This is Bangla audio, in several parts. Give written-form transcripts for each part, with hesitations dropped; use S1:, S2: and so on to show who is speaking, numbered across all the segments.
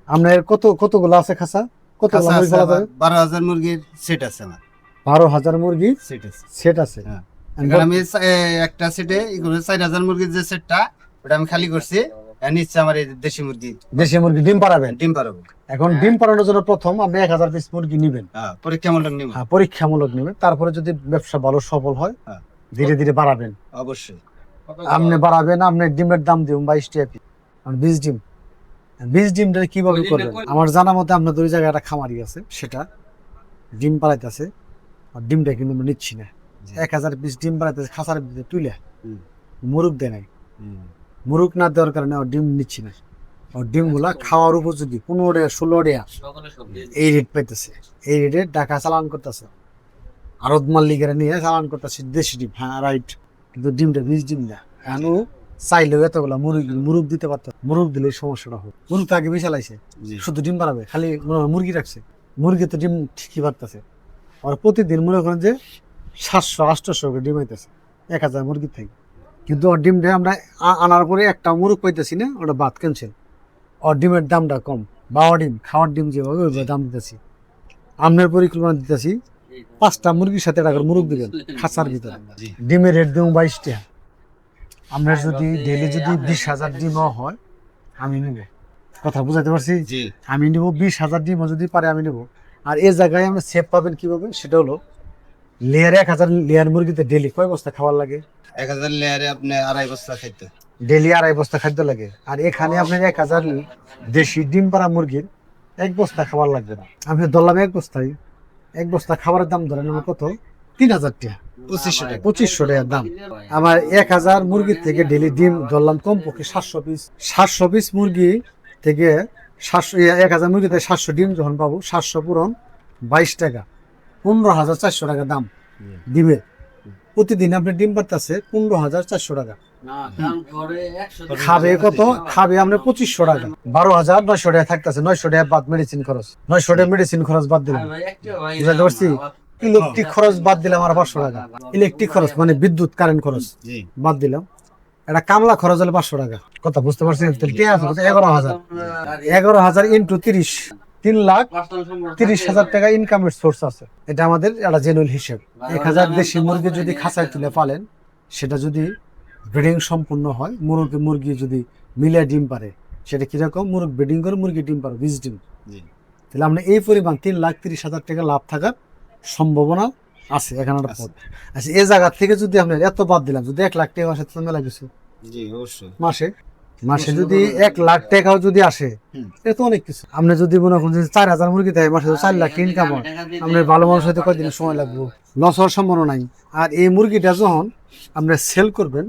S1: আপনার কতগুলো আছে খাঁচা? কতগুলো মুরগি পালা যাবে?
S2: 12,000 মুরগির সেট আছে আমার।
S1: 12,000 মুরগি
S2: সেট আছে।
S1: সেট আছে।
S2: হ্যাঁ। এখানে আমি একটা সেটে 4,000 মুরগির যে সেটটা ওটা আমি খালি করছি। আর নিচে আমার এই দেশি
S1: মুরগি ডিম পাড়াবেন।
S2: ডিম পারবো।
S1: এখন ডিম পাড়ানোর জন্য প্রথম আপনি 1000 পিস মুরগি নেবেন।
S2: হ্যাঁ, পরীক্ষামূলক নিব।
S1: হ্যাঁ, পরীক্ষামূলক নেবেন। তারপরে যদি ব্যবসা ভালো সফল হয় ধীরে ধীরে বাড়াবেন।
S2: অবশ্যই
S1: আপনি বাড়াবেন, আপনি ডিমের দাম দিবেন 22 টাকা পিস। আর বীজ ডিমটা কিভাবে করবেন? আমার জানা মতে আপনাদের ওই জায়গায় একটা খামারি আছে, সেটা ডিম পাড়াইতেছে, আর ডিমটা কিন্তু আমরা নিচ্ছি না। 1000 পিস ডিম পাড়াইতেছে খাঁচার ভিতরে তুলে, মুরগ দেয় নাই। মুরগ না দেওয়ার কারণে ডিম নিচ্ছি না। ডিমগুলা খাওয়ার উপযোগী 15 টাকা 16 টাকা এই রেট পাইতেছে। এই রেটে টাকা চালান করতেছে, আরত মাল্লিকেরা নিয়ে চালান করতেছে দেশি ডিম। হ্যাঁ রাইট, কিন্তু ডিমটা বীজ ডিম না। কেন চাইলেও এতগুলা মুরগ দিতে পারত, মুরগ দিলে সমস্যাটা হবে। মুরগ তো আগে বিশালাইছে, শুধু ডিম বাড়াবে, খালি মুরগি রাখছে। মুরগি তো ডিম ঠিকই পারতেছে। আর প্রতিদিন মনে করেন যে 700-800 করে ডিম হইতেছে 1000 মুরগির থেকে। কিন্তু ওর ডিমটা আমরা আনার পরে একটা মুরগ পাইতেছি না, ওটা বাদ ক্যান্সেল। ওর ডিমের দামটা কম, বাবা ডিম খাওয়ার ডিম যেভাবে ওইভাবে দাম দিতেছি। আমনের পরিকল্পনা দিতেছি 5টা মুরগির সাথে টাকার মুরগ দিবেন খাঁচার ভিতরে। ডিমের রেট দেবো 22 টাকা। আপনার যদি ডেইলি যদি 20,000 ডিমও হয় আমি নেব। কথা বুঝাতে পারছি? আমি নেব 20,000 ডিমও যদি পারে আমি নেব। আর এই জায়গায় আমরা সেভ পাবেন কিভাবে? সেটা হলো লেয়ারে 1000 লেয়ার মুরগিতে ডেইলি কয় বস্তা খাবার লাগে?
S2: 1000 লেয়ারে আপনি 2.5 বস্তা খাইতে,
S1: ডেইলি 2.5 বস্তা খাদ্য লাগে। আর এখানে আপনার 1000 দেশি ডিম পাড়া মুরগির 1 বস্তা খাবার লাগবে না। আমি ধরলাম 1 বস্তা খাবারের দাম ধরেন আমার কত? 3,000 টাকা, 2500 টাকার দাম। আমার 1000 মুরগির থেকে ডেইলি ডিম ধরলাম কমপক্ষে 700 পিস মুরগি থেকে 1000 মুরগি থেকে 700 ডিম যখন পাবো, 700 পূরণ 22 টাকা, 15,400 টাকা দাম ডিমের। প্রতিদিন আপনি ডিম পারতেছে 15,400 টাকা। খাবে কত? খাবে আমরা 2500 টাকা, 12,900 টাকা থাকতেছে। 900 টাকা বাদ মেডিসিন খরচ, 900 টাকা মেডিসিন খরচ বাদ দিলাম। বুঝতে পারছি? ইলেকট্রিক খরচ বাদ দিলাম আর 500 টাকা। ইলেকট্রিক খরচ মানে বিদ্যুৎ কারেন্ট খরচ বাদ দিলাম। এটা কামলা খরচ হলে 500 টাকা। কথা বুঝতে পারছি? 11,000 ইন্টু 30, 3,30,000 টাকা ইনকামের সোর্স আছে। এটা আমাদের একটা জেনুইন হিসেব। 1000 দেশি মুরগি যদি খাঁচায় তুলে পালেন, সেটা যদি ব্রিডিং সম্পূর্ণ হয়, মুরগি যদি মিলে ডিম পারে, সেটা কিরকম? মুরগ ব্রিডিং করে মুরগি ডিম পারে, বীজ ডিম। তাহলে আমরা এই পরিমাণ 3,30,000 টাকা লাভ থাকার সম্ভাবনা আছে এখানে একটা পথ। আচ্ছা, এই জায়গা থেকে যদি আপনার এত বাদ দিলাম, যদি 1 লাখ টাকা আসে তো মেলা কিছু। মাসে যদি 1 লাখ টাকাও যদি আসে, এটা তো অনেক কিছু। আপনি যদি মনে করেন যে 4,000 মুরগি থাকে, মাসে 4 লাখ ইনকাম হয়, আপনার ভালো মানুষ হয়তো কয়দিন সময় লাগবে, লস হওয়ার সম্ভাবনা নাই। আর এই মুরগিটা যখন আপনি সেল করবেন,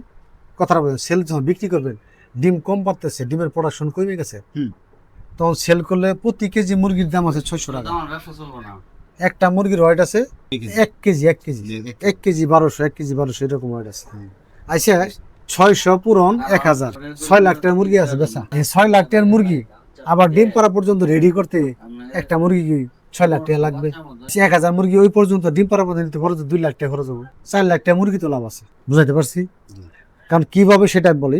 S1: কথাটা বলবেন, সেল যখন বিক্রি করবেন, ডিম কম পারতেছে, ডিমের প্রোডাকশন কমে গেছে, তখন সেল করলে প্রতি কেজি মুরগির দাম আছে 600 টাকা। একটা মুরগির ওয়েট আছে 1 কেজি 1,200 এরকম ওয়েট আছে। আচ্ছা, 600 পূরণ 1000, 6 লাখ টাকার মুরগি আছে বেচা। এই 6 লাখ টাকার মুরগি আবার ডিম পাড়া পর্যন্ত রেডি করতে একটা মুরগি 6 লাখ টাকা লাগবে। 1000 মুরগি ওই পর্যন্ত ডিম পাড়া পর্যন্ত খরচ 2 লাখ টাকা খরচ হবে। 4 লাখ টাকা মুরগি তো লাভ আছে। বুঝাইতে পারছি? কারণ কিভাবে সেটা বলি।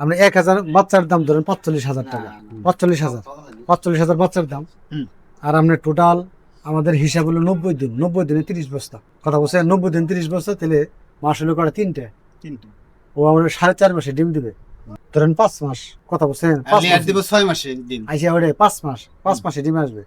S1: আপনি 1000 বাচ্চার দাম ধরেন 45,000 টাকা, 45,000 বাচ্চার দাম। আর আপনার টোটাল আমাদের হিসাব হলো 90 দিনে 30 বস্তা। কথা বলছে 90 দিন 30 বস্তা, তাহলে মাস হলো কটা? 3টে। ও আমাদের 4.5 মাসে ডিম দিবে, ধরেন 5 মাস। কথা বলছেন 5 মাস দিব, 6 মাসে ডিম আইসা ওরে 5 মাসে ডিম আসবে।